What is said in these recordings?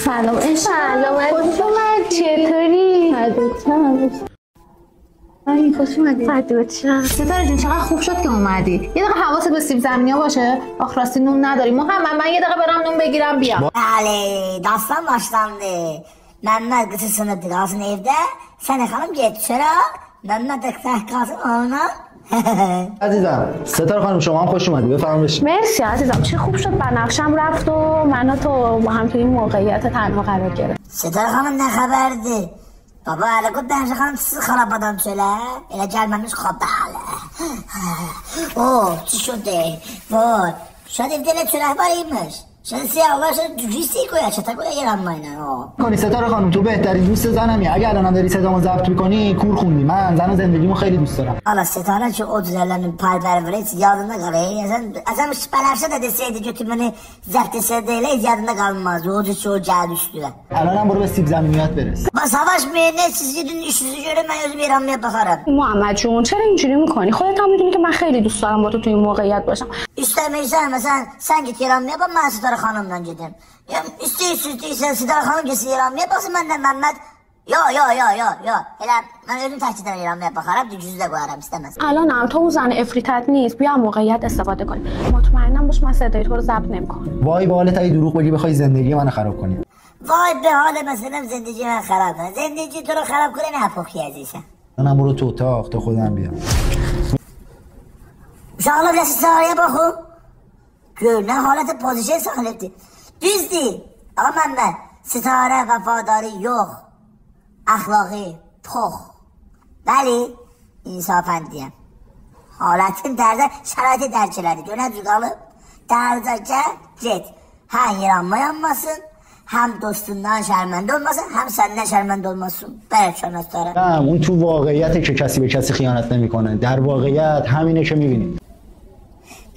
سلام سلام خوش اومد. چطوری؟ خیلی خوش اومدی. ستاره جون چقدر خوب شد که اومدی. یه دقیقه حواست به سیب زمینی‌ها باشه. آخ راستی نون نداریم. محمد من یه دقیقه برم نون بگیرم بیام. Bəli, dastan başlandı. Məmməd qısı sınıbdı qalsın evdə. Səni xanım get çörə. Məmməd də tək qalsın ona. عزیزم ستاره خانم شما هم خوش اومدی بفرمایید. مرسی عزیزم. چه خوب شد بنفشم رفت و من و تو با هم توی این موقعیت تنها قرار گرفت. ستاره xanım nə xəbərdir? Baba hələ qod Bənşə xanım sizi xarabadan çölə. Elə gəlməmiş xabələ. چی شده؟ وای شاید evdə çörək var imiş. شاید سیاوش ریسی کویا چطور کویا گرم ماینه کنی ستاره خانم تو بهترین دوست زنمی. اگه الانم داری صدامو ضبط میکنی کور خوندی. من زن و زندگیمو خیلی دوست دارم. Allah ستاره ki o düzelenin payları hiç yadında kalıyor. Sen Bənəfşə də deseydi götürməni zəbt etseydi elə yadında qalmazdı. O cür o gəldi üstüne. الانم برو به سیب زمینیات برس. با savaş mühürünə siz gidin işinizi görün ben özüm İranlıya bakarım. محمد جون چرا اینجوری میکنی؟ خودت هم میدونی که من خیلی دوست دارم با تو توی این موقعیت باشم. İstəmirsən mesela sen git İranlıya bak ben ستاره xanımla gedim. Ya istəyirsən ستاره xanım gitsin İranlıya baksın benden Məhəmməd. Yo. Elə mən özüm təkcədən İranlıya baxaram, düzü də qoyaram istəməz. الانم تو اون زن افریتت نیست. بیا موقعیت استفاده کنیم. مطمئنم باش من صدای تو رو ضبط نمیکنم. وای به حالت اگه دروغ بگی بخوای زندگی منو خراب کنی. Vay be حال مثلا زندگی من خراب کنه. زندگی تو رو خراب کنه نه پخی عزیزم. منم برو تو اتاق تا خودم بیام. Uşaqlar biraz ستارəyə baxın. Gör nə halətə pozisyon saxlayıbdı. Düzdür. Amma Məmməd ستاره vəfadarı yox. Əxlaqı pox. Bəli, insafən deyəm. Halətin dərdə şəraiti dərk elədi. Gönə düz qalıb. Dərdə get. Həm yanmasın, həm dostundan şərməndə olmasın, həm səndən şərməndə olmasın. Bərəkşan ستاره. نه اون تو واقعیته که کسی به کسی خیانت نمیکنه. در واقعیت همینه که میبینید.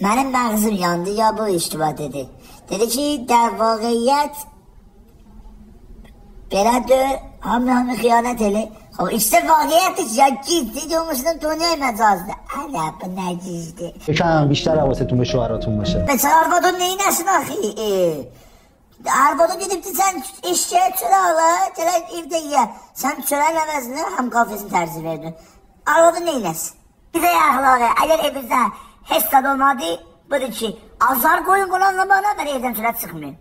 Mənim məğzim yandı ya bu iştibat dedi. Dedi ki der vaqiyyət belədir, hamı xiyonət elə. İşte vaqiyyətdir ya gizli olmuşsun dünya məcazdır. Hələ bu nə gizli. یکم بیشتر حواستون به شوهراتون باشه. Bəs arvadın neynəsin axı? Arvadın gedibdi sən eşkəyə çörə ala, gələk evdə ye. Sən çörəyin əvəzini həm qafesini tərcih verdin. Arvadın neynəsin? Bizə əxlaqı, əgər evimizdə heç tad olmadı, budur ki, azar qoyun qolanla bana, mən evdən çörə çıxmayayım.